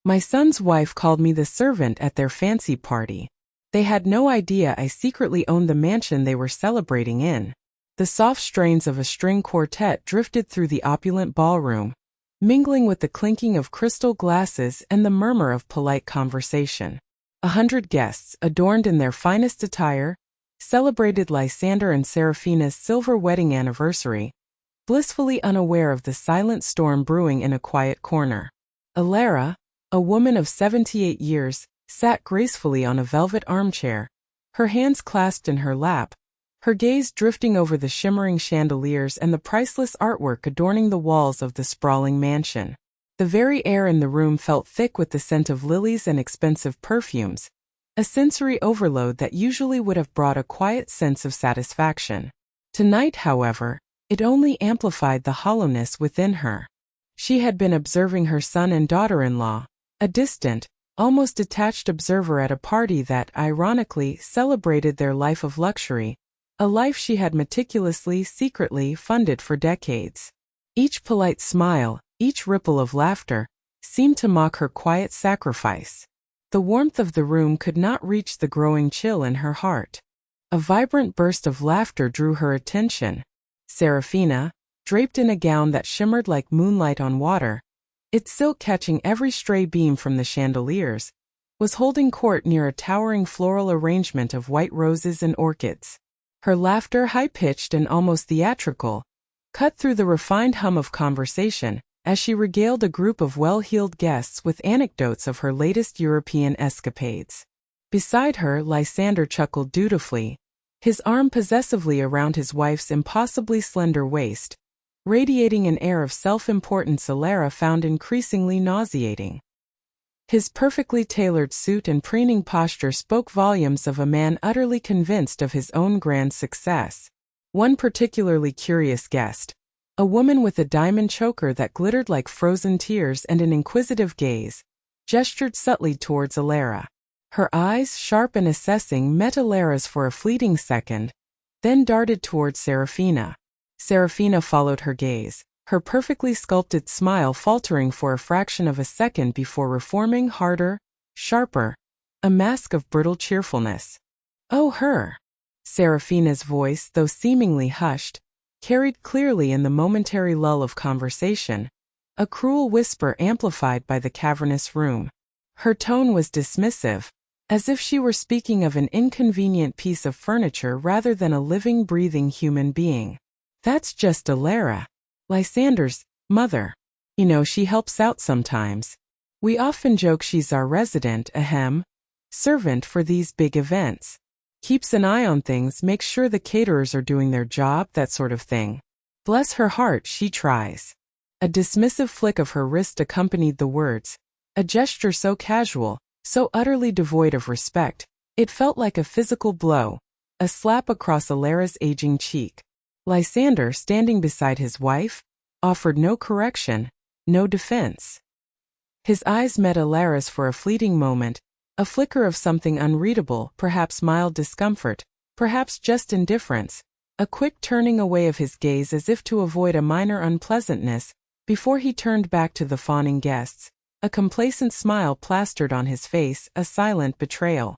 My son's wife called me the servant at their fancy party. They had no idea I secretly owned the mansion they were celebrating in. The soft strains of a string quartet drifted through the opulent ballroom, mingling with the clinking of crystal glasses and the murmur of polite conversation. 100 guests, adorned in their finest attire, celebrated Lysander and Seraphina's silver wedding anniversary, blissfully unaware of the silent storm brewing in a quiet corner. Elara, a woman of 78 years, sat gracefully on a velvet armchair, her hands clasped in her lap, her gaze drifting over the shimmering chandeliers and the priceless artwork adorning the walls of the sprawling mansion. The very air in the room felt thick with the scent of lilies and expensive perfumes, a sensory overload that usually would have brought a quiet sense of satisfaction. Tonight, however, it only amplified the hollowness within her. She had been observing her son and daughter-in-law, a distant, almost detached observer at a party that, ironically, celebrated their life of luxury, a life she had meticulously, secretly funded for decades. Each polite smile, each ripple of laughter, seemed to mock her quiet sacrifice. The warmth of the room could not reach the growing chill in her heart. A vibrant burst of laughter drew her attention. Seraphina, draped in a gown that shimmered like moonlight on water, its silk catching every stray beam from the chandeliers, was holding court near a towering floral arrangement of white roses and orchids. Her laughter, high-pitched and almost theatrical, cut through the refined hum of conversation as she regaled a group of well-heeled guests with anecdotes of her latest European escapades. Beside her, Lysander chuckled dutifully, his arm possessively around his wife's impossibly slender waist, radiating an air of self-importance Elara found increasingly nauseating. His perfectly tailored suit and preening posture spoke volumes of a man utterly convinced of his own grand success. One particularly curious guest, a woman with a diamond choker that glittered like frozen tears and an inquisitive gaze, gestured subtly towards Elara. Her eyes, sharp and assessing, met Elara's for a fleeting second, then darted towards Seraphina. Seraphina followed her gaze, her perfectly sculpted smile faltering for a fraction of a second before reforming harder, sharper, a mask of brittle cheerfulness. "Oh, her!" Seraphina's voice, though seemingly hushed, carried clearly in the momentary lull of conversation, a cruel whisper amplified by the cavernous room. Her tone was dismissive, as if she were speaking of an inconvenient piece of furniture rather than a living, breathing human being. "That's just Elara, Lysander's mother. You know, she helps out sometimes. We often joke she's our resident, servant for these big events. Keeps an eye on things, makes sure the caterers are doing their job, that sort of thing. Bless her heart, she tries." A dismissive flick of her wrist accompanied the words, a gesture so casual, so utterly devoid of respect, it felt like a physical blow, a slap across Elara's aging cheek. Lysander, standing beside his wife, offered no correction, no defense. His eyes met Elara's for a fleeting moment, a flicker of something unreadable, perhaps mild discomfort, perhaps just indifference, a quick turning away of his gaze as if to avoid a minor unpleasantness, before he turned back to the fawning guests, a complacent smile plastered on his face, a silent betrayal.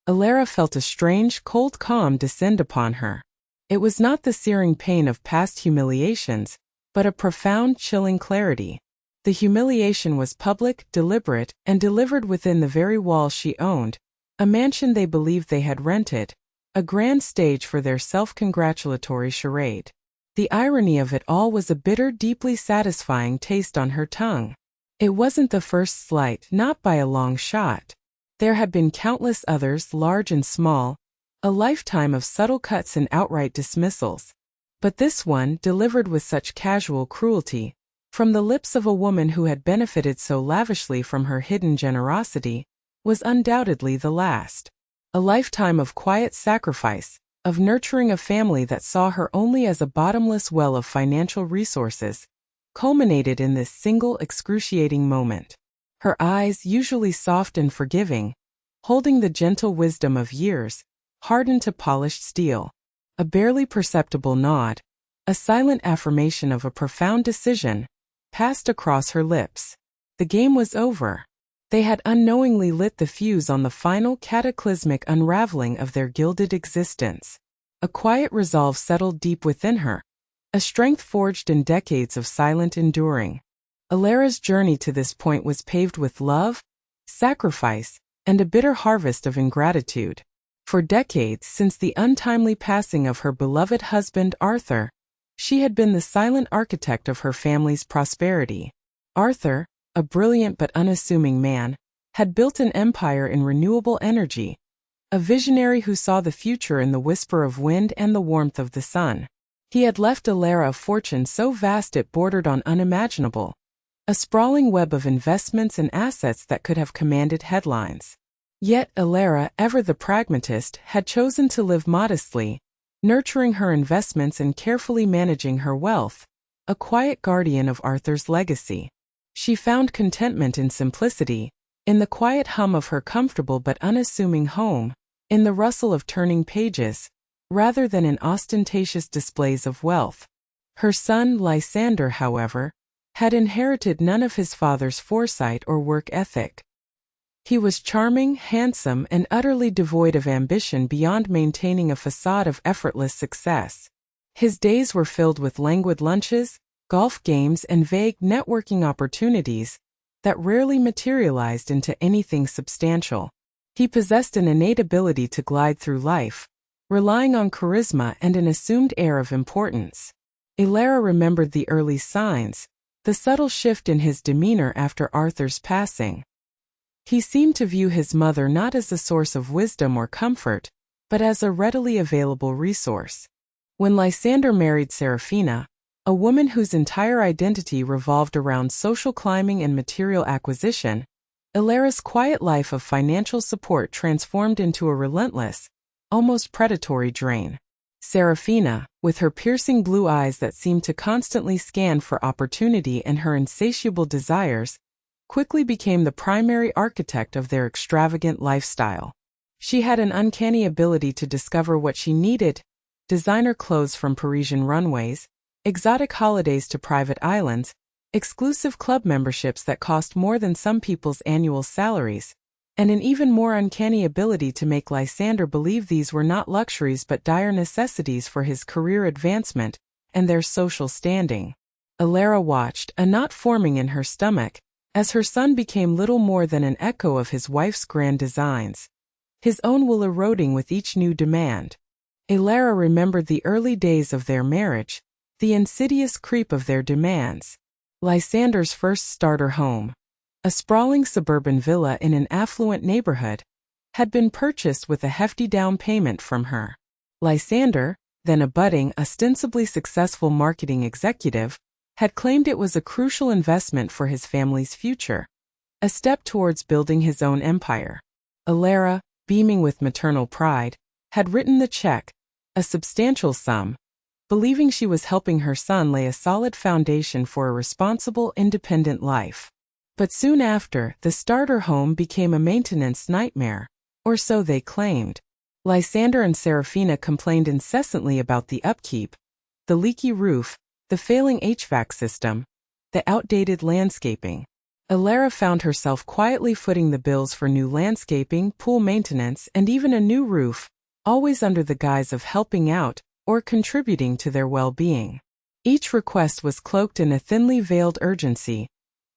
Elara felt a strange, cold calm descend upon her. It was not the searing pain of past humiliations, but a profound, chilling clarity. The humiliation was public, deliberate, and delivered within the very walls she owned, a mansion they believed they had rented, a grand stage for their self-congratulatory charade. The irony of it all was a bitter, deeply satisfying taste on her tongue. It wasn't the first slight, not by a long shot. There had been countless others, large and small, a lifetime of subtle cuts and outright dismissals. But this one, delivered with such casual cruelty, from the lips of a woman who had benefited so lavishly from her hidden generosity, was undoubtedly the last. A lifetime of quiet sacrifice, of nurturing a family that saw her only as a bottomless well of financial resources, culminated in this single excruciating moment. Her eyes, usually soft and forgiving, holding the gentle wisdom of years, hardened to polished steel. A barely perceptible nod, a silent affirmation of a profound decision, passed across her lips. The game was over. They had unknowingly lit the fuse on the final cataclysmic unraveling of their gilded existence. A quiet resolve settled deep within her, a strength forged in decades of silent enduring. Elara's journey to this point was paved with love, sacrifice, and a bitter harvest of ingratitude. For decades since the untimely passing of her beloved husband Arthur, she had been the silent architect of her family's prosperity. Arthur, a brilliant but unassuming man, had built an empire in renewable energy, a visionary who saw the future in the whisper of wind and the warmth of the sun. He had left Elara a fortune so vast it bordered on unimaginable, a sprawling web of investments and assets that could have commanded headlines. Yet Elara, ever the pragmatist, had chosen to live modestly, nurturing her investments and carefully managing her wealth, a quiet guardian of Arthur's legacy. She found contentment in simplicity, in the quiet hum of her comfortable but unassuming home, in the rustle of turning pages, rather than in ostentatious displays of wealth. Her son, Lysander, however, had inherited none of his father's foresight or work ethic. He was charming, handsome, and utterly devoid of ambition beyond maintaining a facade of effortless success. His days were filled with languid lunches, golf games, and vague networking opportunities that rarely materialized into anything substantial. He possessed an innate ability to glide through life, relying on charisma and an assumed air of importance. Elara remembered the early signs, the subtle shift in his demeanor after Arthur's passing. He seemed to view his mother not as a source of wisdom or comfort, but as a readily available resource. When Lysander married Seraphina, a woman whose entire identity revolved around social climbing and material acquisition, Elara's quiet life of financial support transformed into a relentless, almost predatory drain. Seraphina, with her piercing blue eyes that seemed to constantly scan for opportunity and her insatiable desires, quickly became the primary architect of their extravagant lifestyle. She had an uncanny ability to discover what she needed: designer clothes from Parisian runways, exotic holidays to private islands, exclusive club memberships that cost more than some people's annual salaries, and an even more uncanny ability to make Lysander believe these were not luxuries but dire necessities for his career advancement and their social standing. Elara watched, a knot forming in her stomach, as her son became little more than an echo of his wife's grand designs, his own will eroding with each new demand. Elara remembered the early days of their marriage, the insidious creep of their demands. Lysander's first starter home, a sprawling suburban villa in an affluent neighborhood, had been purchased with a hefty down payment from her. Lysander, then a budding, ostensibly successful marketing executive, had claimed it was a crucial investment for his family's future, a step towards building his own empire. Elara, beaming with maternal pride, had written the check, a substantial sum, believing she was helping her son lay a solid foundation for a responsible, independent life. But soon after, the starter home became a maintenance nightmare, or so they claimed. Lysander and Seraphina complained incessantly about the upkeep, the leaky roof, the failing HVAC system, the outdated landscaping. Elara found herself quietly footing the bills for new landscaping, pool maintenance, and even a new roof, always under the guise of helping out or contributing to their well-being. Each request was cloaked in a thinly veiled urgency,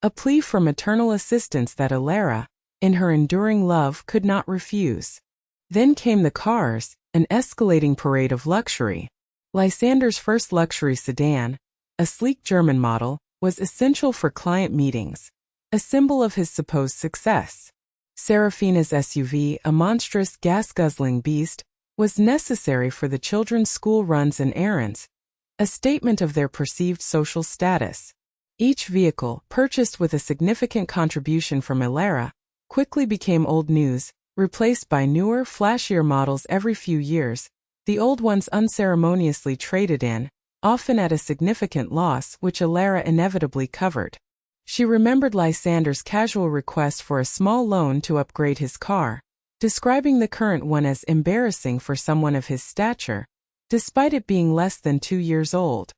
a plea for maternal assistance that Elara, in her enduring love, could not refuse. Then came the cars, an escalating parade of luxury. Lysander's first luxury sedan, a sleek German model, was essential for client meetings, a symbol of his supposed success. Seraphina's SUV, a monstrous gas-guzzling beast, was necessary for the children's school runs and errands, a statement of their perceived social status. Each vehicle, purchased with a significant contribution from Elara, quickly became old news, replaced by newer, flashier models every few years, the old ones unceremoniously traded in, often at a significant loss, which Elara inevitably covered. She remembered Lysander's casual request for a small loan to upgrade his car, describing the current one as embarrassing for someone of his stature, despite it being less than 2 years old.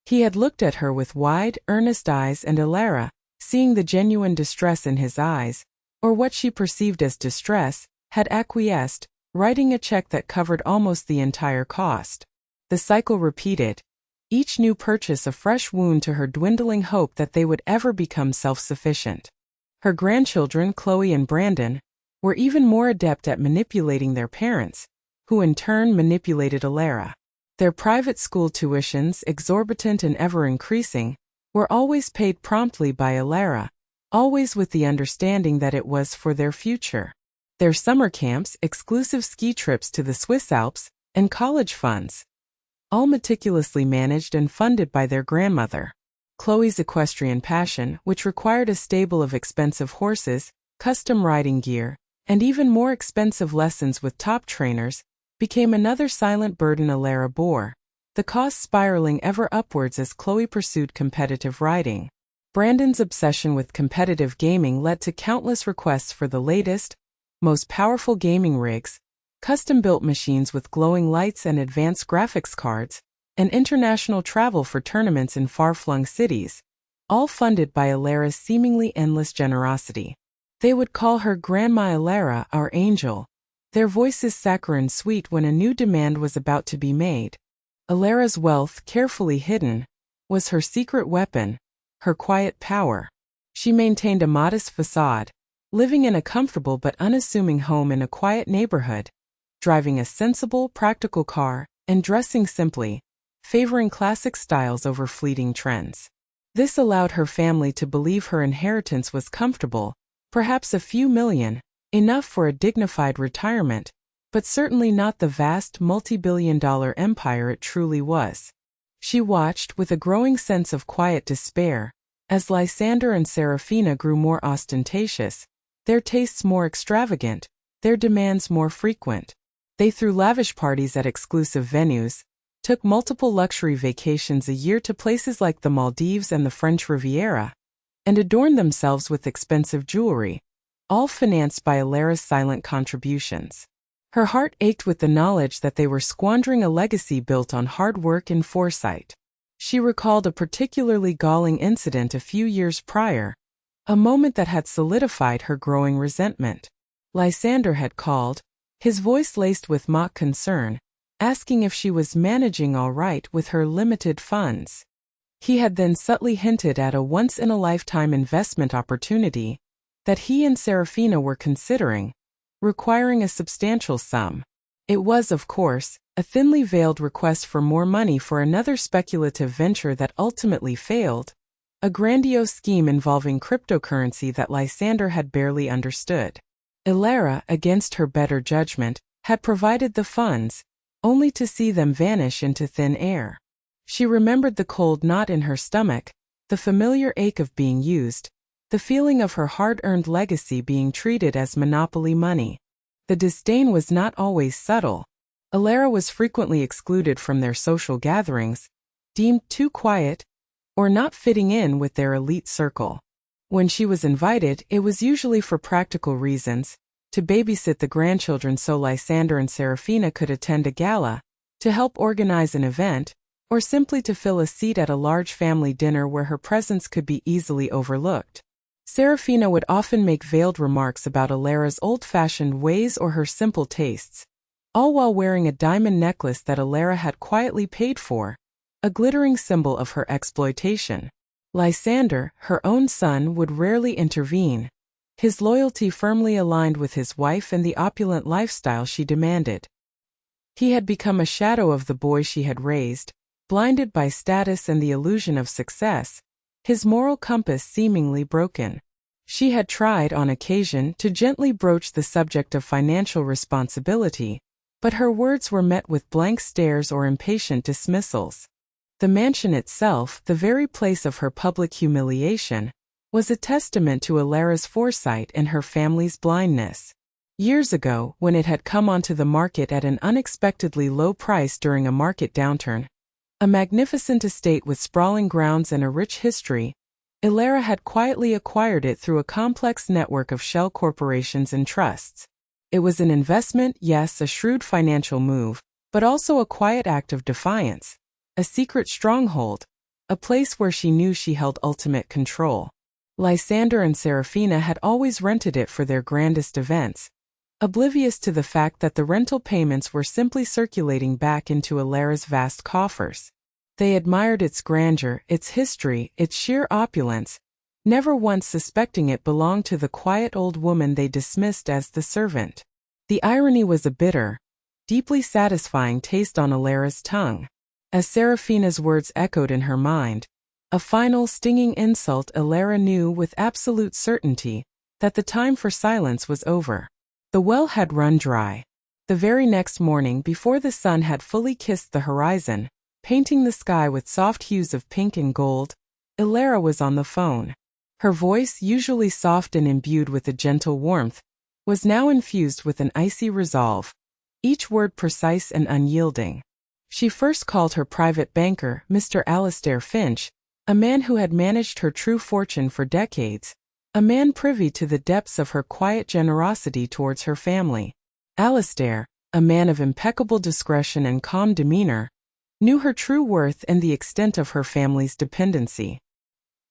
He had looked at her with wide, earnest eyes, and Elara, seeing the genuine distress in his eyes, or what she perceived as distress, had acquiesced, writing a check that covered almost the entire cost. The cycle repeated, each new purchase a fresh wound to her dwindling hope that they would ever become self-sufficient. Her grandchildren, Chloe and Brandon, were even more adept at manipulating their parents, who in turn manipulated Elara. Their private school tuitions, exorbitant and ever-increasing, were always paid promptly by Elara, always with the understanding that it was for their future. Their summer camps, exclusive ski trips to the Swiss Alps, and college funds, all meticulously managed and funded by their grandmother. Chloe's equestrian passion, which required a stable of expensive horses, custom riding gear, and even more expensive lessons with top trainers, became another silent burden Elara bore, the cost spiraling ever upwards as Chloe pursued competitive riding. Brandon's obsession with competitive gaming led to countless requests for the latest, most powerful gaming rigs, custom-built machines with glowing lights and advanced graphics cards, and international travel for tournaments in far-flung cities, all funded by Elara's seemingly endless generosity. They would call her Grandma Elara, our angel, their voices saccharine sweet when a new demand was about to be made. Elara's wealth, carefully hidden, was her secret weapon, her quiet power. She maintained a modest facade, living in a comfortable but unassuming home in a quiet neighborhood, driving a sensible, practical car, and dressing simply, favoring classic styles over fleeting trends. This allowed her family to believe her inheritance was comfortable, perhaps a few million, enough for a dignified retirement, but certainly not the vast multi-billion-dollar empire it truly was. She watched with a growing sense of quiet despair, as Lysander and Serafina grew more ostentatious, their tastes more extravagant, their demands more frequent. They threw lavish parties at exclusive venues, took multiple luxury vacations a year to places like the Maldives and the French Riviera, and adorned themselves with expensive jewelry, all financed by Elara's silent contributions. Her heart ached with the knowledge that they were squandering a legacy built on hard work and foresight. She recalled a particularly galling incident a few years prior, a moment that had solidified her growing resentment. Lysander had called, his voice laced with mock concern, asking if she was managing all right with her limited funds. He had then subtly hinted at a once-in-a-lifetime investment opportunity that he and Serafina were considering, requiring a substantial sum. It was, of course, a thinly veiled request for more money for another speculative venture that ultimately failed, a grandiose scheme involving cryptocurrency that Lysander had barely understood. Elara, against her better judgment, had provided the funds, only to see them vanish into thin air. She remembered the cold knot in her stomach, the familiar ache of being used, the feeling of her hard-earned legacy being treated as monopoly money. The disdain was not always subtle. Elara was frequently excluded from their social gatherings, deemed too quiet, or not fitting in with their elite circle. When she was invited, it was usually for practical reasons, to babysit the grandchildren so Lysander and Serafina could attend a gala, to help organize an event, or simply to fill a seat at a large family dinner where her presence could be easily overlooked. Serafina would often make veiled remarks about Elara's old-fashioned ways or her simple tastes, all while wearing a diamond necklace that Elara had quietly paid for, a glittering symbol of her exploitation. Lysander, her own son, would rarely intervene, his loyalty firmly aligned with his wife and the opulent lifestyle she demanded. He had become a shadow of the boy she had raised, blinded by status and the illusion of success, his moral compass seemingly broken. She had tried, on occasion, to gently broach the subject of financial responsibility, but her words were met with blank stares or impatient dismissals. The mansion itself, the very place of her public humiliation, was a testament to Elara's foresight and her family's blindness. Years ago, when it had come onto the market at an unexpectedly low price during a market downturn, a magnificent estate with sprawling grounds and a rich history, Elara had quietly acquired it through a complex network of shell corporations and trusts. It was an investment, yes, a shrewd financial move, but also a quiet act of defiance, a secret stronghold, a place where she knew she held ultimate control. Lysander and Seraphina had always rented it for their grandest events, oblivious to the fact that the rental payments were simply circulating back into Elara's vast coffers. They admired its grandeur, its history, its sheer opulence, never once suspecting it belonged to the quiet old woman they dismissed as the servant. The irony was a bitter, deeply satisfying taste on Elara's tongue. As Seraphina's words echoed in her mind, a final stinging insult, Elara knew with absolute certainty that the time for silence was over. The well had run dry. The very next morning, before the sun had fully kissed the horizon, painting the sky with soft hues of pink and gold, Elara was on the phone. Her voice, usually soft and imbued with a gentle warmth, was now infused with an icy resolve, each word precise and unyielding. She first called her private banker, Mr. Alastair Finch, a man who had managed her true fortune for decades, a man privy to the depths of her quiet generosity towards her family. Alastair, a man of impeccable discretion and calm demeanor, knew her true worth and the extent of her family's dependency.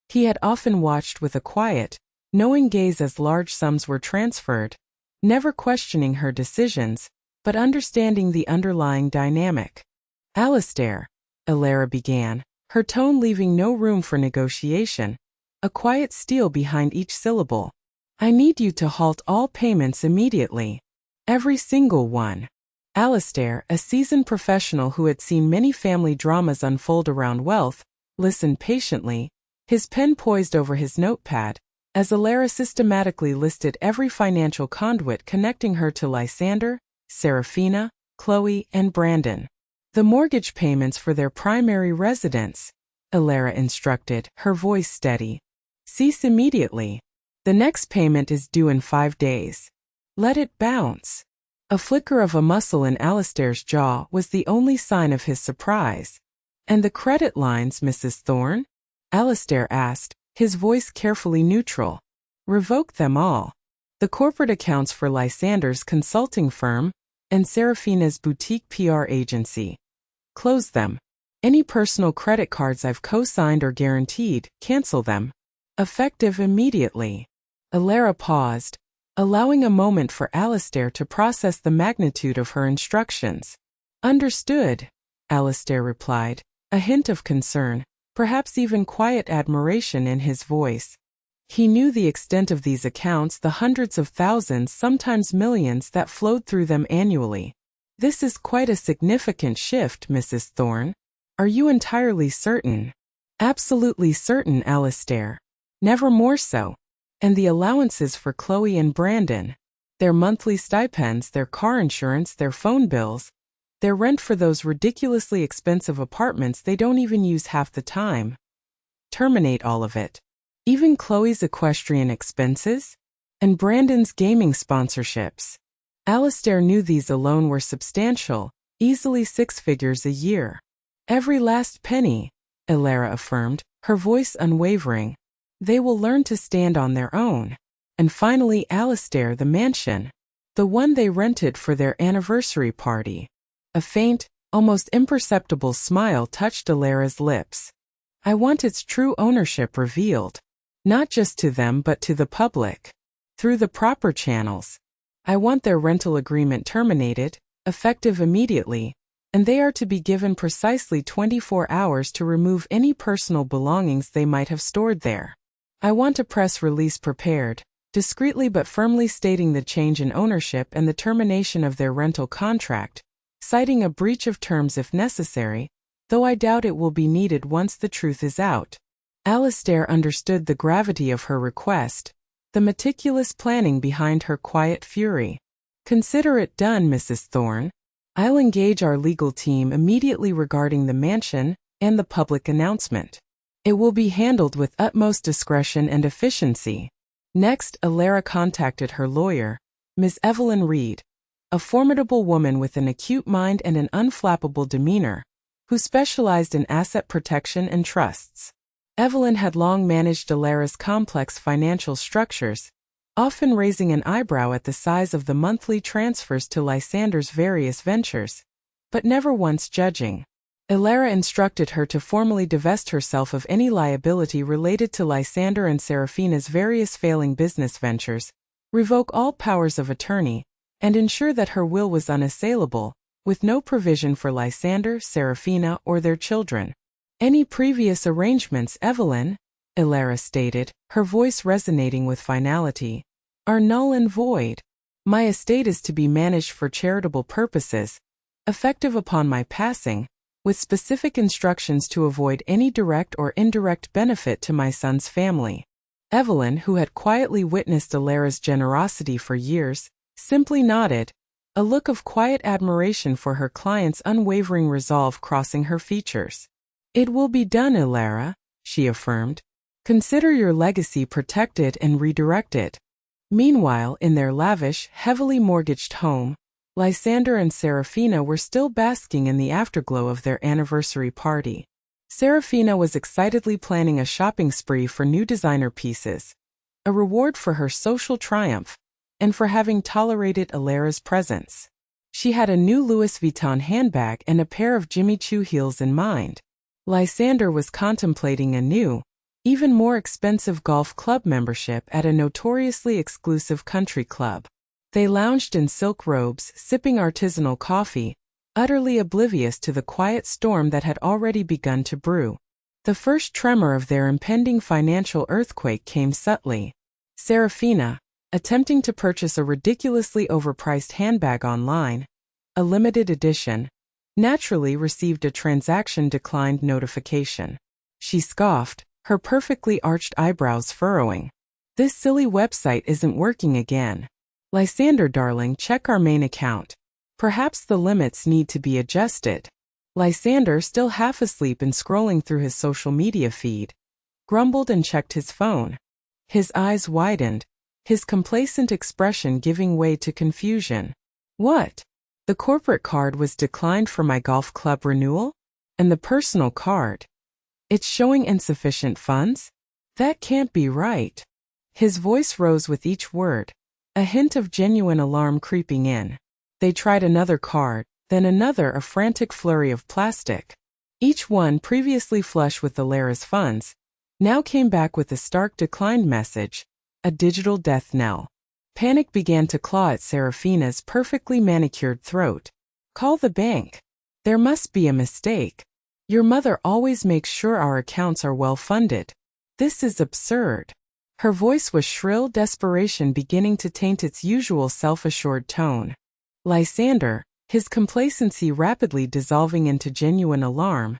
He had often watched with a quiet, knowing gaze as large sums were transferred, never questioning her decisions, but understanding the underlying dynamic. Alastair, Elara began, her tone leaving no room for negotiation, a quiet steel behind each syllable. I need you to halt all payments immediately. Every single one. Alastair, a seasoned professional who had seen many family dramas unfold around wealth, listened patiently, his pen poised over his notepad, as Elara systematically listed every financial conduit connecting her to Lysander, Seraphina, Chloe, and Brandon. The mortgage payments for their primary residence, Elara instructed, her voice steady. Cease immediately. The next payment is due in 5 days. Let it bounce. A flicker of a muscle in Alastair's jaw was the only sign of his surprise. And the credit lines, Mrs. Thorne? Alastair asked, his voice carefully neutral. Revoke them all. The corporate accounts for Lysander's consulting firm and Seraphina's boutique PR agency. Close them. Any personal credit cards I've co-signed or guaranteed, cancel them. Effective immediately. Elara paused, allowing a moment for Alastair to process the magnitude of her instructions. Understood, Alastair replied, a hint of concern, perhaps even quiet admiration in his voice. He knew the extent of these accounts, the hundreds of thousands, sometimes millions that flowed through them annually. This is quite a significant shift, Mrs. Thorne. Are you entirely certain? Absolutely certain, Alastair. Never more so. And the allowances for Chloe and Brandon, their monthly stipends, their car insurance, their phone bills, their rent for those ridiculously expensive apartments they don't even use half the time. Terminate all of it. Even Chloe's equestrian expenses? And Brandon's gaming sponsorships. Alastair knew these alone were substantial, easily 6 figures a year. Every last penny, Elara affirmed, her voice unwavering. They will learn to stand on their own. And finally, Alastair, the mansion. The one they rented for their anniversary party. A faint, almost imperceptible smile touched Elara's lips. I want its true ownership revealed. Not just to them but to the public. Through the proper channels. I want their rental agreement terminated, effective immediately, and they are to be given precisely 24 hours to remove any personal belongings they might have stored there. I want a press release prepared, discreetly but firmly stating the change in ownership and the termination of their rental contract, citing a breach of terms if necessary, though I doubt it will be needed once the truth is out. Alastair understood the gravity of her request, the meticulous planning behind her quiet fury. Consider it done, Mrs. Thorne. I'll engage our legal team immediately regarding the mansion and the public announcement. It will be handled with utmost discretion and efficiency. Next, Elara contacted her lawyer, Ms. Evelyn Reed, a formidable woman with an acute mind and an unflappable demeanor, who specialized in asset protection and trusts. Evelyn had long managed Elara's complex financial structures, often raising an eyebrow at the size of the monthly transfers to Lysander's various ventures, but never once judging. Elara instructed her to formally divest herself of any liability related to Lysander and Serafina's various failing business ventures, revoke all powers of attorney, and ensure that her will was unassailable, with no provision for Lysander, Serafina, or their children. Any previous arrangements, Evelyn, Elara stated, her voice resonating with finality, are null and void. My estate is to be managed for charitable purposes, effective upon my passing, with specific instructions to avoid any direct or indirect benefit to my son's family. Evelyn, who had quietly witnessed Elara's generosity for years, simply nodded, a look of quiet admiration for her client's unwavering resolve crossing her features. It will be done, Elara, she affirmed. Consider your legacy protected and redirected. Meanwhile, in their lavish, heavily mortgaged home, Lysander and Serafina were still basking in the afterglow of their anniversary party. Serafina was excitedly planning a shopping spree for new designer pieces, a reward for her social triumph, and for having tolerated Elara's presence. She had a new Louis Vuitton handbag and a pair of Jimmy Choo heels in mind. Lysander was contemplating a new, even more expensive golf club membership at a notoriously exclusive country club. They lounged in silk robes, sipping artisanal coffee, utterly oblivious to the quiet storm that had already begun to brew. The first tremor of their impending financial earthquake came subtly. Serafina, attempting to purchase a ridiculously overpriced handbag online, a limited edition, naturally received a transaction declined notification. She scoffed, her perfectly arched eyebrows furrowing. This silly website isn't working again. Lysander, darling, check our main account. Perhaps the limits need to be adjusted. Lysander, still half asleep and scrolling through his social media feed, grumbled and checked his phone. His eyes widened, his complacent expression giving way to confusion. What? The corporate card was declined for my golf club renewal? And the personal card? It's showing insufficient funds? That can't be right. His voice rose with each word, a hint of genuine alarm creeping in. They tried another card, then another, a frantic flurry of plastic. Each one, previously flush with Elara's funds, now came back with a stark declined message, a digital death knell. Panic began to claw at Serafina's perfectly manicured throat. Call the bank. There must be a mistake. Your mother always makes sure our accounts are well funded. This is absurd. Her voice was shrill desperation beginning to taint its usual self-assured tone. Lysander, his complacency rapidly dissolving into genuine alarm,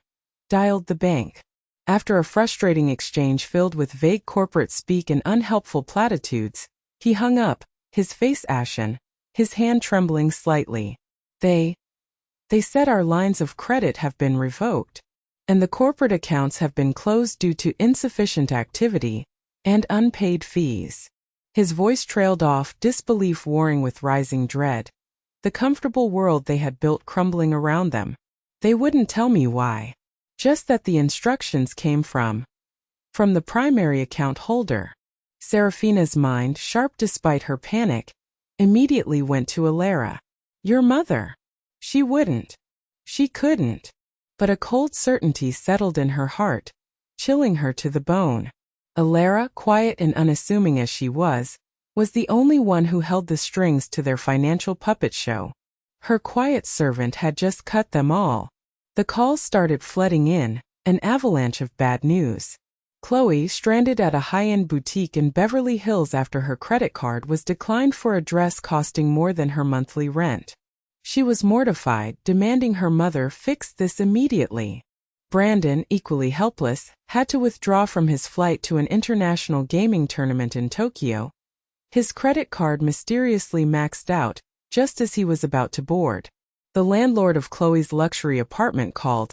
dialed the bank. After a frustrating exchange filled with vague corporate speak and unhelpful platitudes, he hung up, his face ashen, his hand trembling slightly. They said our lines of credit have been revoked, and the corporate accounts have been closed due to insufficient activity and unpaid fees. His voice trailed off, disbelief warring with rising dread. The comfortable world they had built crumbling around them. They wouldn't tell me why. Just that the instructions came from the primary account holder. Serafina's mind, sharp despite her panic, immediately went to Elara. Your mother. She wouldn't. She couldn't. But a cold certainty settled in her heart, chilling her to the bone. Elara, quiet and unassuming as she was the only one who held the strings to their financial puppet show. Her quiet servant had just cut them all. The calls started flooding in, an avalanche of bad news. Chloe, stranded at a high-end boutique in Beverly Hills after her credit card was declined for a dress costing more than her monthly rent. She was mortified, demanding her mother fix this immediately. Brandon, equally helpless, had to withdraw from his flight to an international gaming tournament in Tokyo. His credit card mysteriously maxed out, just as he was about to board. The landlord of Chloe's luxury apartment called,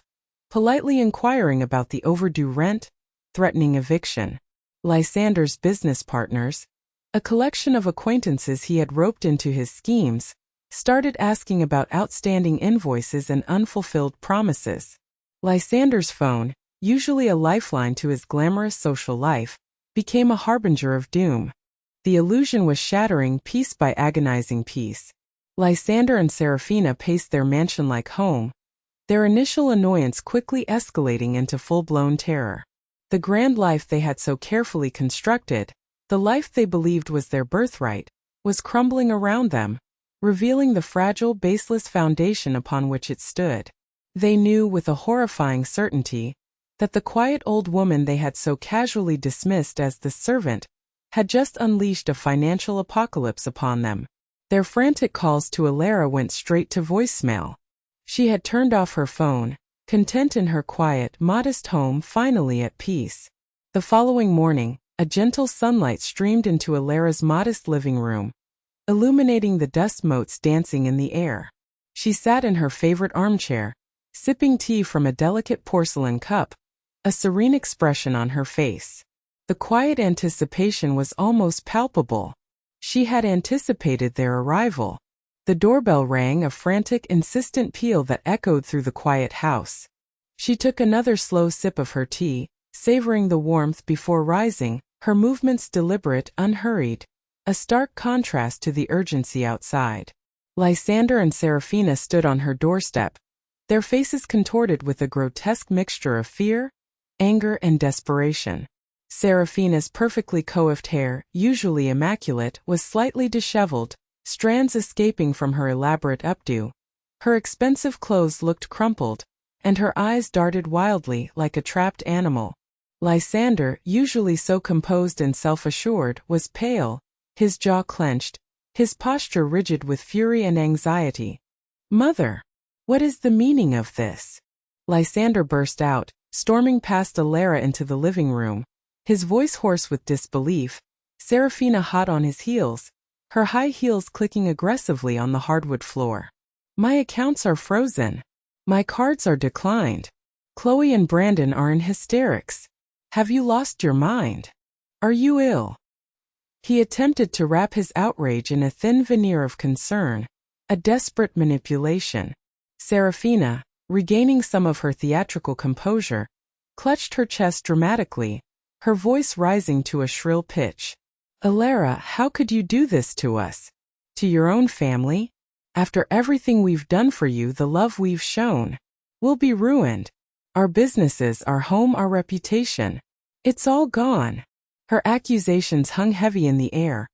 politely inquiring about the overdue rent, threatening eviction. Lysander's business partners, a collection of acquaintances he had roped into his schemes, started asking about outstanding invoices and unfulfilled promises. Lysander's phone, usually a lifeline to his glamorous social life, became a harbinger of doom. The illusion was shattering piece by agonizing piece. Lysander and Serafina paced their mansion-like home, their initial annoyance quickly escalating into full-blown terror. The grand life they had so carefully constructed, the life they believed was their birthright, was crumbling around them, revealing the fragile, baseless foundation upon which it stood. They knew with a horrifying certainty that the quiet old woman they had so casually dismissed as the servant had just unleashed a financial apocalypse upon them. Their frantic calls to Elara went straight to voicemail. She had turned off her phone, content in her quiet, modest home, finally at peace. The following morning, a gentle sunlight streamed into Elara's modest living room, illuminating the dust motes dancing in the air. She sat in her favorite armchair, sipping tea from a delicate porcelain cup, a serene expression on her face. The quiet anticipation was almost palpable. She had anticipated their arrival. The doorbell rang, a frantic, insistent peal that echoed through the quiet house. She took another slow sip of her tea, savoring the warmth before rising, her movements deliberate, unhurried, a stark contrast to the urgency outside. Lysander and Seraphina stood on her doorstep, their faces contorted with a grotesque mixture of fear, anger, and desperation. Seraphina's perfectly coiffed hair, usually immaculate, was slightly disheveled, strands escaping from her elaborate updo. Her expensive clothes looked crumpled, and her eyes darted wildly like a trapped animal. Lysander, usually so composed and self-assured, was pale, his jaw clenched, his posture rigid with fury and anxiety. "Mother, what is the meaning of this?" Lysander burst out, storming past Elara into the living room, his voice hoarse with disbelief, Seraphina hot on his heels, her high heels clicking aggressively on the hardwood floor. "My accounts are frozen. My cards are declined. Chloe and Brandon are in hysterics. Have you lost your mind? Are you ill?" He attempted to wrap his outrage in a thin veneer of concern, a desperate manipulation. Seraphina, regaining some of her theatrical composure, clutched her chest dramatically, her voice rising to a shrill pitch. "Elara, how could you do this to us? To your own family? After everything we've done for you, the love we've shown. We'll be ruined. Our businesses, our home, our reputation. It's all gone." Her accusations hung heavy in the air,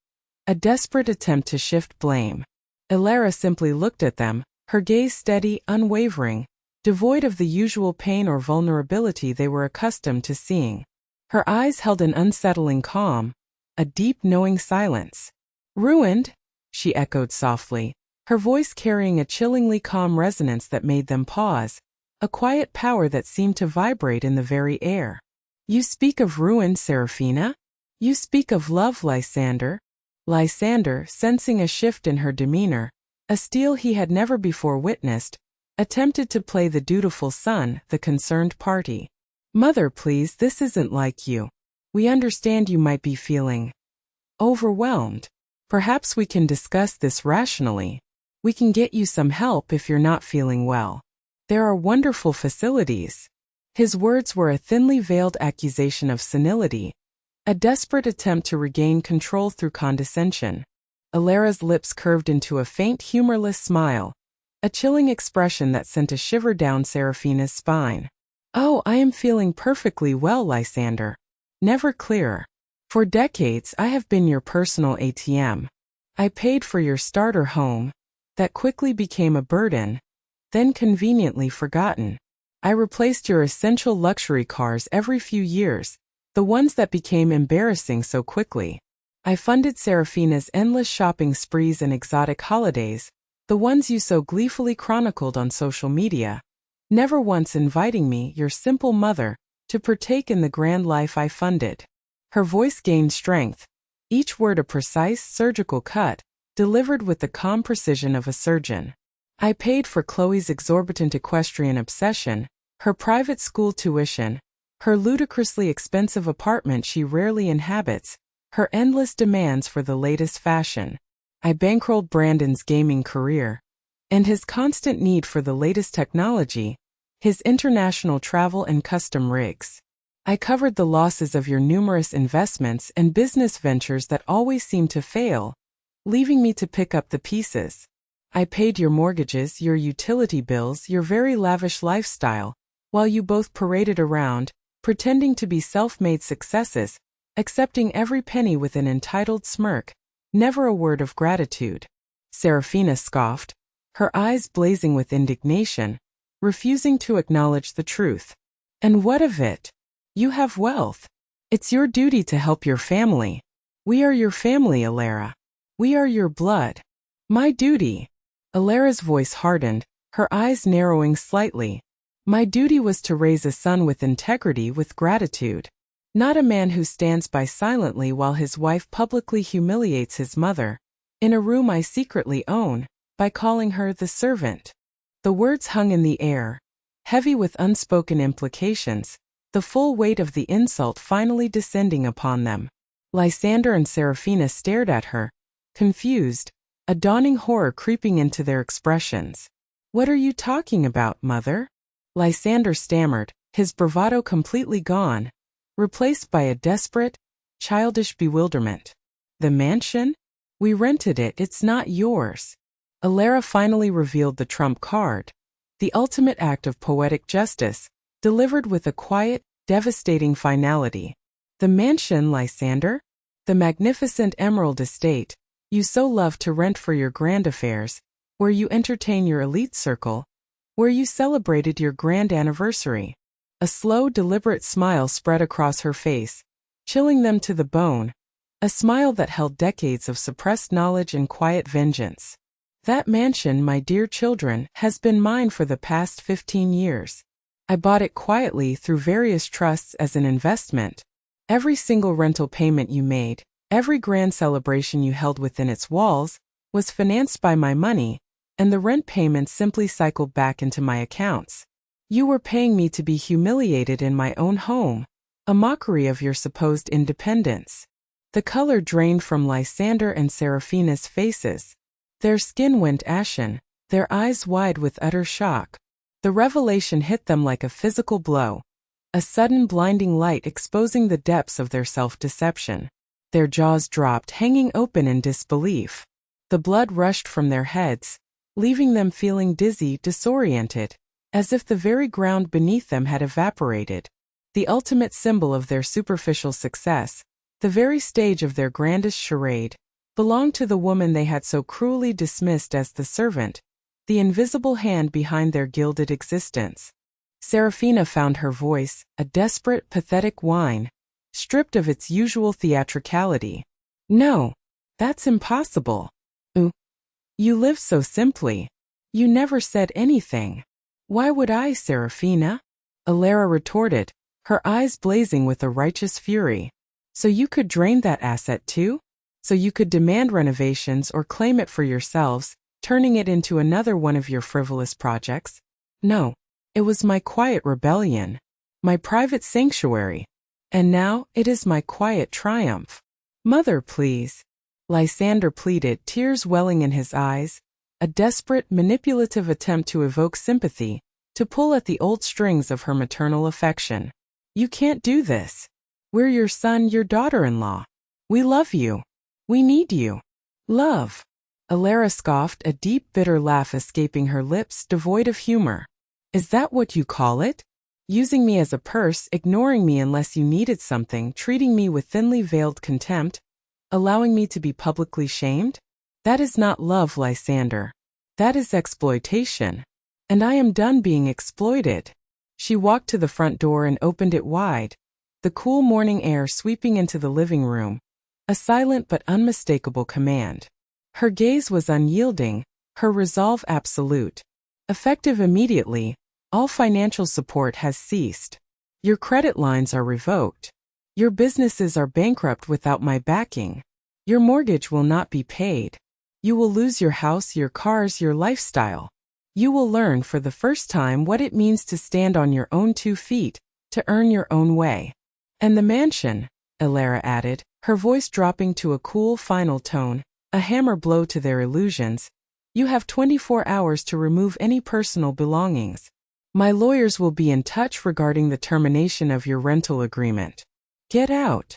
a desperate attempt to shift blame. Elara simply looked at them, her gaze steady, unwavering, devoid of the usual pain or vulnerability they were accustomed to seeing. Her eyes held an unsettling calm, a deep, knowing silence. "Ruined?" she echoed softly, her voice carrying a chillingly calm resonance that made them pause, a quiet power that seemed to vibrate in the very air. "You speak of ruin, Seraphina? You speak of love, Lysander?" Lysander, sensing a shift in her demeanor, a steel he had never before witnessed, attempted to play the dutiful son, the concerned party. "Mother, please, this isn't like you. We understand you might be feeling overwhelmed. Perhaps we can discuss this rationally. We can get you some help if you're not feeling well. There are wonderful facilities." His words were a thinly veiled accusation of senility, a desperate attempt to regain control through condescension. Elara's lips curved into a faint, humorless smile, a chilling expression that sent a shiver down Seraphina's spine. "Oh, I am feeling perfectly well, Lysander. Never clearer. For decades I have been your personal ATM. I paid for your starter home, that quickly became a burden, then conveniently forgotten. I replaced your essential luxury cars every few years, the ones that became embarrassing so quickly. I funded Seraphina's endless shopping sprees and exotic holidays, the ones you so gleefully chronicled on social media, never once inviting me, your simple mother, to partake in the grand life I funded." Her voice gained strength, each word a precise, surgical cut, delivered with the calm precision of a surgeon. "I paid for Chloe's exorbitant equestrian obsession, her private school tuition, her ludicrously expensive apartment she rarely inhabits, her endless demands for the latest fashion. I bankrolled Brandon's gaming career, and his constant need for the latest technology, his international travel and custom rigs. I covered the losses of your numerous investments and business ventures that always seemed to fail, leaving me to pick up the pieces. I paid your mortgages, your utility bills, your very lavish lifestyle, while you both paraded around, pretending to be self-made successes, accepting every penny with an entitled smirk, never a word of gratitude. Serafina scoffed, her eyes blazing with indignation, refusing to acknowledge the truth. And what of it? You have wealth. It's your duty to help your family. We are your family, Elara. We are your blood. My duty. Elara's voice hardened, her eyes narrowing slightly. My duty was to raise a son with integrity, with gratitude. Not a man who stands by silently while his wife publicly humiliates his mother, in a room I secretly own, by calling her the servant. The words hung in the air, heavy with unspoken implications, the full weight of the insult finally descending upon them. Lysander and Serafina stared at her, confused, a dawning horror creeping into their expressions. What are you talking about, mother? Lysander stammered, his bravado completely gone, replaced by a desperate, childish bewilderment. The mansion? We rented it, it's not yours. Elara finally revealed the trump card, the ultimate act of poetic justice, delivered with a quiet, devastating finality. The mansion, Lysander? The magnificent emerald estate you so love to rent for your grand affairs, where you entertain your elite circle, where you celebrated your grand anniversary. A slow, deliberate smile spread across her face, chilling them to the bone, a smile that held decades of suppressed knowledge and quiet vengeance. That mansion, my dear children, has been mine for the past 15 years. I bought it quietly through various trusts as an investment. Every single rental payment you made, every grand celebration you held within its walls, was financed by my money, and the rent payments simply cycled back into my accounts. You were paying me to be humiliated in my own home, a mockery of your supposed independence. The color drained from Lysander and Serafina's faces. Their skin went ashen, their eyes wide with utter shock. The revelation hit them like a physical blow, a sudden blinding light exposing the depths of their self-deception. Their jaws dropped, hanging open in disbelief. The blood rushed from their heads, leaving them feeling dizzy, disoriented, as if the very ground beneath them had evaporated. The ultimate symbol of their superficial success, the very stage of their grandest charade, belonged to the woman they had so cruelly dismissed as the servant, the invisible hand behind their gilded existence. Serafina found her voice, a desperate, pathetic whine, stripped of its usual theatricality. No, that's impossible. You live so simply. You never said anything. Why would I, Serafina? Elara retorted, her eyes blazing with a righteous fury. So you could drain that asset too? So you could demand renovations or claim it for yourselves, turning it into another one of your frivolous projects? No, it was my quiet rebellion, my private sanctuary. And now it is my quiet triumph. Mother, please. Lysander pleaded, tears welling in his eyes, a desperate, manipulative attempt to evoke sympathy, to pull at the old strings of her maternal affection. You can't do this. We're your son, your daughter-in-law. We love you. We need you. Love. Elara scoffed, a deep, bitter laugh escaping her lips, devoid of humor. Is that what you call it? Using me as a purse, ignoring me unless you needed something, treating me with thinly veiled contempt, allowing me to be publicly shamed? That is not love, Lysander. That is exploitation. And I am done being exploited. She walked to the front door and opened it wide, the cool morning air sweeping into the living room, a silent but unmistakable command. Her gaze was unyielding, her resolve absolute. Effective immediately, all financial support has ceased. Your credit lines are revoked. Your businesses are bankrupt without my backing. Your mortgage will not be paid. You will lose your house, your cars, your lifestyle. You will learn for the first time what it means to stand on your own 2 feet, to earn your own way. And the mansion, Elara added, her voice dropping to a cool, final tone, a hammer blow to their illusions. You have 24 hours to remove any personal belongings. My lawyers will be in touch regarding the termination of your rental agreement. Get out.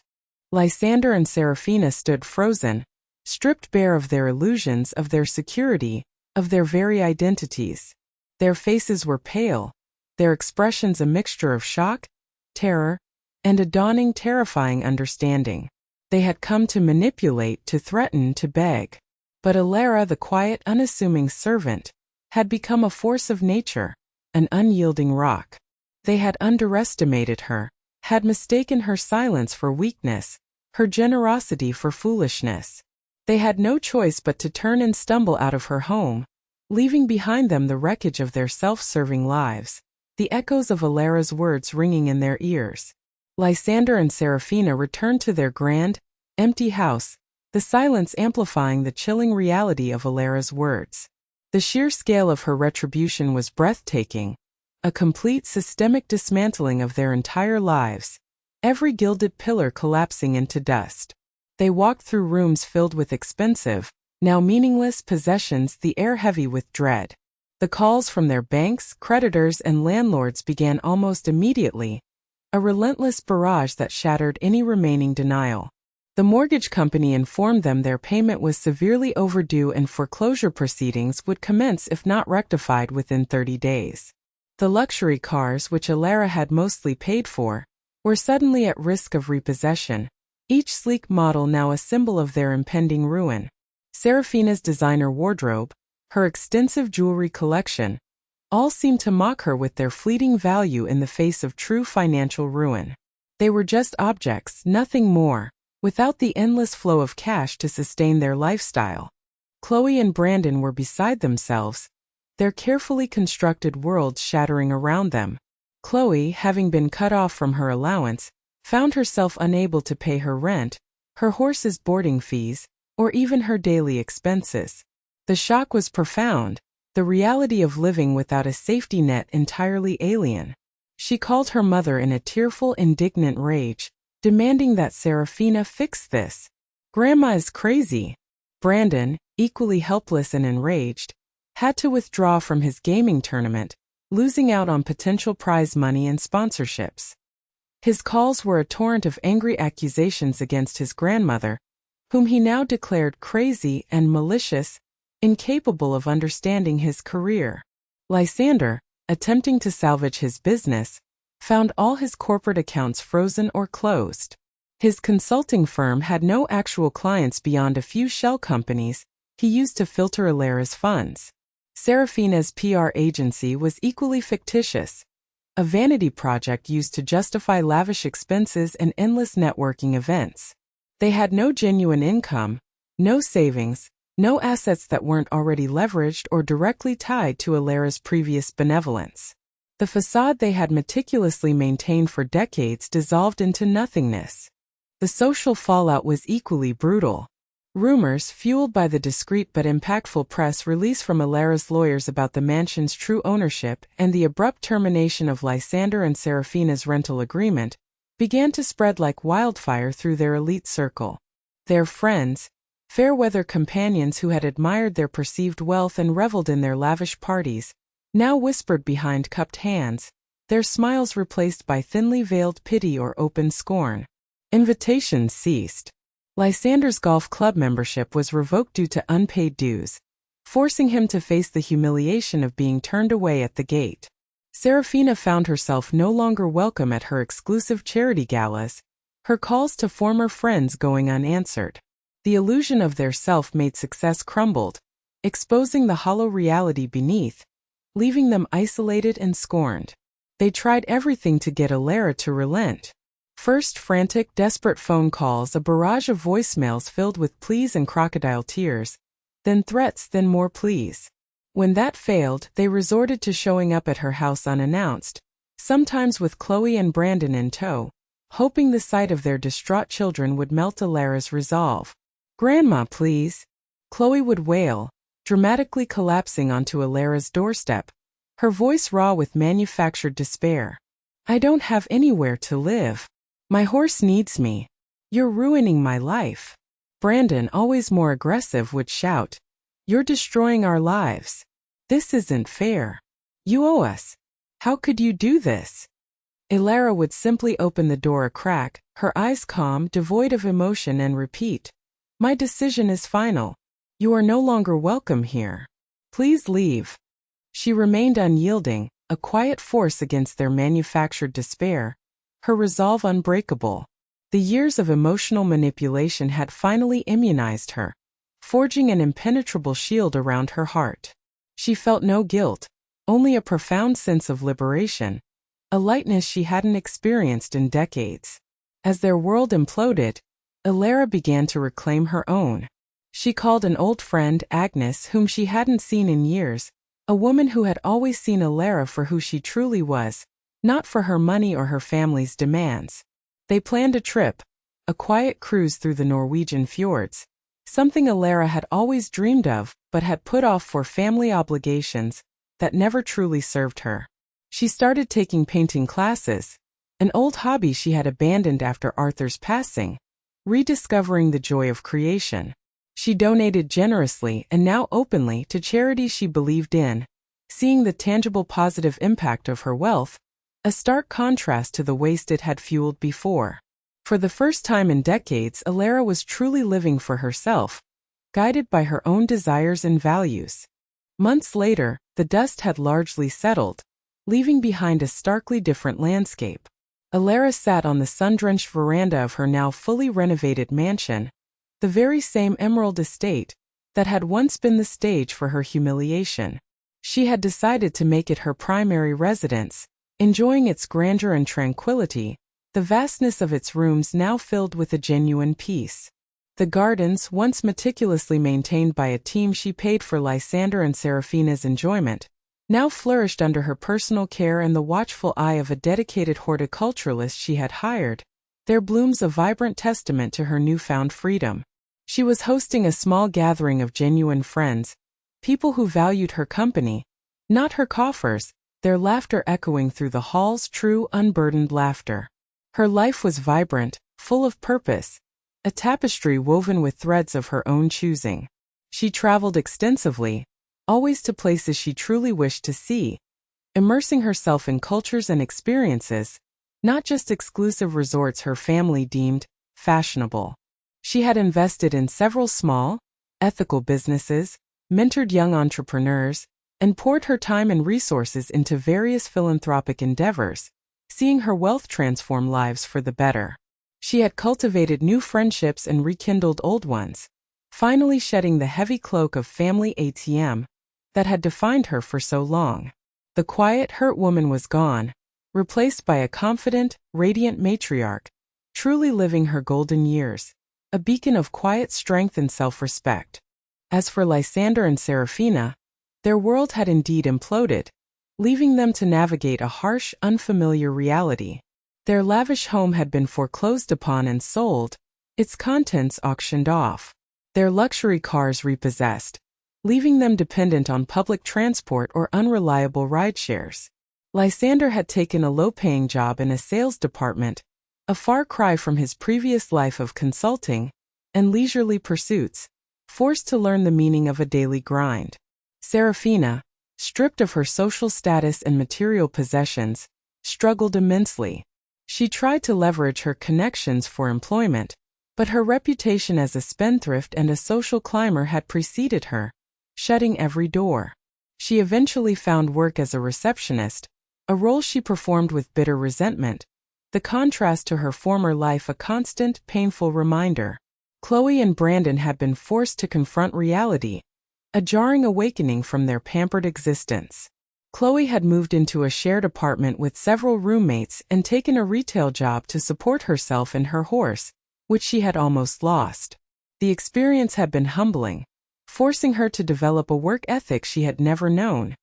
Lysander and Serafina stood frozen, stripped bare of their illusions, of their security, of their very identities. Their faces were pale, their expressions a mixture of shock, terror, and a dawning terrifying understanding. They had come to manipulate, to threaten, to beg. But Elara, the quiet, unassuming servant, had become a force of nature, an unyielding rock. They had underestimated her, had mistaken her silence for weakness, her generosity for foolishness. They had no choice but to turn and stumble out of her home, leaving behind them the wreckage of their self-serving lives, the echoes of Elara's words ringing in their ears. Lysander and Seraphina returned to their grand, empty house, the silence amplifying the chilling reality of Elara's words. The sheer scale of her retribution was breathtaking, a complete systemic dismantling of their entire lives, every gilded pillar collapsing into dust. They walked through rooms filled with expensive, now meaningless possessions, the air heavy with dread. The calls from their banks, creditors, and landlords began almost immediately, a relentless barrage that shattered any remaining denial. The mortgage company informed them their payment was severely overdue and foreclosure proceedings would commence if not rectified within 30 days. The luxury cars, which Elara had mostly paid for, were suddenly at risk of repossession, each sleek model now a symbol of their impending ruin. Seraphina's designer wardrobe, her extensive jewelry collection, all seemed to mock her with their fleeting value in the face of true financial ruin. They were just objects, nothing more, without the endless flow of cash to sustain their lifestyle. Chloe and Brandon were beside themselves, their carefully constructed worlds shattering around them. Chloe, having been cut off from her allowance, found herself unable to pay her rent, her horse's boarding fees, or even her daily expenses. The shock was profound, the reality of living without a safety net entirely alien. She called her mother in a tearful, indignant rage, demanding that Seraphina fix this. "Grandma is crazy." Brandon, equally helpless and enraged, had to withdraw from his gaming tournament, losing out on potential prize money and sponsorships. His calls were a torrent of angry accusations against his grandmother, whom he now declared crazy and malicious, incapable of understanding his career. Lysander, attempting to salvage his business, found all his corporate accounts frozen or closed. His consulting firm had no actual clients beyond a few shell companies he used to filter Elara's funds. Seraphina's PR agency was equally fictitious, a vanity project used to justify lavish expenses and endless networking events. They had no genuine income, no savings, no assets that weren't already leveraged or directly tied to Elara's previous benevolence. The facade they had meticulously maintained for decades dissolved into nothingness. The social fallout was equally brutal. Rumors, fueled by the discreet but impactful press release from Elara's lawyers about the mansion's true ownership and the abrupt termination of Lysander and Seraphina's rental agreement, began to spread like wildfire through their elite circle. Their friends, fair-weather companions who had admired their perceived wealth and reveled in their lavish parties, now whispered behind cupped hands, their smiles replaced by thinly veiled pity or open scorn. Invitations ceased. Lysander's golf club membership was revoked due to unpaid dues, forcing him to face the humiliation of being turned away at the gate. Seraphina found herself no longer welcome at her exclusive charity galas, her calls to former friends going unanswered. The illusion of their self-made success crumbled, exposing the hollow reality beneath, leaving them isolated and scorned. They tried everything to get Elara to relent. First frantic, desperate phone calls, a barrage of voicemails filled with pleas and crocodile tears, then threats, then more pleas. When that failed, they resorted to showing up at her house unannounced, sometimes with Chloe and Brandon in tow, hoping the sight of their distraught children would melt Elara's resolve. "Grandma, please," Chloe would wail, dramatically collapsing onto Elara's doorstep, her voice raw with manufactured despair. "I don't have anywhere to live. My horse needs me. You're ruining my life." Brandon, always more aggressive, would shout, "You're destroying our lives. This isn't fair. You owe us. How could you do this?" Elara would simply open the door a crack, her eyes calm, devoid of emotion, and repeat, "My decision is final. You are no longer welcome here." Please leave. She remained unyielding, a quiet force against their manufactured despair, her resolve unbreakable. The years of emotional manipulation had finally immunized her, forging an impenetrable shield around her heart. She felt no guilt, only a profound sense of liberation, a lightness she hadn't experienced in decades. As their world imploded, Elara began to reclaim her own. She called an old friend, Agnes, whom she hadn't seen in years, a woman who had always seen Elara for who she truly was, not for her money or her family's demands. They planned a trip, a quiet cruise through the Norwegian fjords, something Elara had always dreamed of but had put off for family obligations that never truly served her. She started taking painting classes, an old hobby she had abandoned after Arthur's passing, rediscovering the joy of creation. She donated generously and now openly to charities she believed in, seeing the tangible positive impact of her wealth, a stark contrast to the waste it had fueled before. For the first time in decades, Elara was truly living for herself, guided by her own desires and values. Months later, the dust had largely settled, leaving behind a starkly different landscape. Elara sat on the sun-drenched veranda of her now fully renovated mansion, the very same emerald estate that had once been the stage for her humiliation. She had decided to make it her primary residence, enjoying its grandeur and tranquility, the vastness of its rooms now filled with a genuine peace. The gardens, once meticulously maintained by a team she paid for Lysander and Serafina's enjoyment, now flourished under her personal care and the watchful eye of a dedicated horticulturalist she had hired, their blooms a vibrant testament to her newfound freedom. She was hosting a small gathering of genuine friends, people who valued her company, not her coffers, their laughter echoing through the halls, true, unburdened laughter. Her life was vibrant, full of purpose, a tapestry woven with threads of her own choosing. She traveled extensively, always to places she truly wished to see, immersing herself in cultures and experiences, not just exclusive resorts her family deemed fashionable. She had invested in several small, ethical businesses, mentored young entrepreneurs, and poured her time and resources into various philanthropic endeavors, seeing her wealth transform lives for the better. She had cultivated new friendships and rekindled old ones, finally shedding the heavy cloak of family ATM that had defined her for so long. The quiet, hurt woman was gone, replaced by a confident, radiant matriarch, truly living her golden years, a beacon of quiet strength and self-respect. As for Lysander and Serafina, their world had indeed imploded, leaving them to navigate a harsh, unfamiliar reality. Their lavish home had been foreclosed upon and sold, its contents auctioned off, their luxury cars repossessed, leaving them dependent on public transport or unreliable rideshares. Lysander had taken a low-paying job in a sales department, a far cry from his previous life of consulting and leisurely pursuits, forced to learn the meaning of a daily grind. Serafina, stripped of her social status and material possessions, struggled immensely. She tried to leverage her connections for employment, but her reputation as a spendthrift and a social climber had preceded her, shutting every door. She eventually found work as a receptionist, a role she performed with bitter resentment, the contrast to her former life a constant, painful reminder. Chloe and Brandon had been forced to confront reality, a jarring awakening from their pampered existence. Chloe had moved into a shared apartment with several roommates and taken a retail job to support herself and her horse, which she had almost lost. The experience had been humbling, forcing her to develop a work ethic she had never known,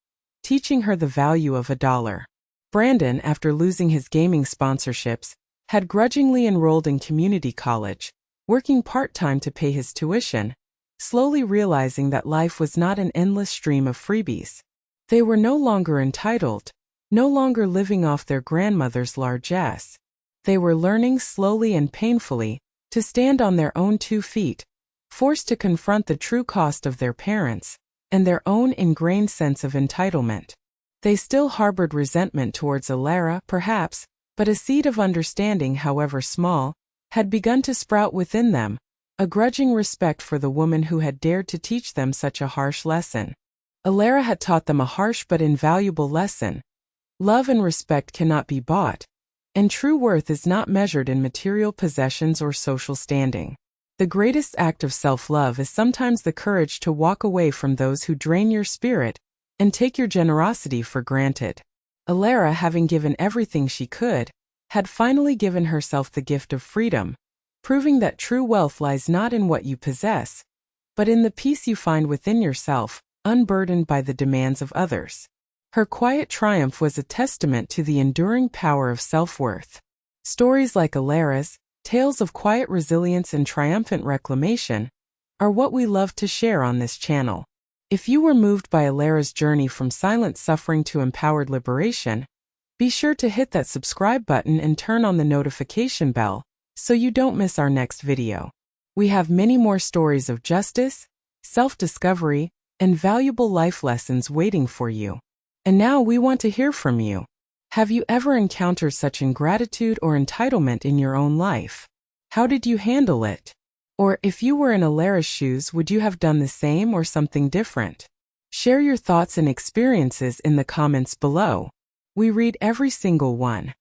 teaching her the value of $1. Brandon, after losing his gaming sponsorships, had grudgingly enrolled in community college, working part-time to pay his tuition, slowly realizing that life was not an endless stream of freebies. They were no longer entitled, no longer living off their grandmother's largesse. They were learning slowly and painfully to stand on their own 2 feet, forced to confront the true cost of their parents and their own ingrained sense of entitlement. They still harbored resentment towards Elara, perhaps, but a seed of understanding, however small, had begun to sprout within them, a grudging respect for the woman who had dared to teach them such a harsh lesson. Elara had taught them a harsh but invaluable lesson. Love and respect cannot be bought, and true worth is not measured in material possessions or social standing. The greatest act of self-love is sometimes the courage to walk away from those who drain your spirit and take your generosity for granted. Elara, having given everything she could, had finally given herself the gift of freedom, proving that true wealth lies not in what you possess, but in the peace you find within yourself, unburdened by the demands of others. Her quiet triumph was a testament to the enduring power of self-worth. Stories like Elara's, tales of quiet resilience and triumphant reclamation, are what we love to share on this channel. If you were moved by Elara's journey from silent suffering to empowered liberation, be sure to hit that subscribe button and turn on the notification bell so you don't miss our next video. We have many more stories of justice, self-discovery, and valuable life lessons waiting for you. And now we want to hear from you. Have you ever encountered such ingratitude or entitlement in your own life? How did you handle it? Or if you were in Elara's shoes, would you have done the same or something different? Share your thoughts and experiences in the comments below. We read every single one.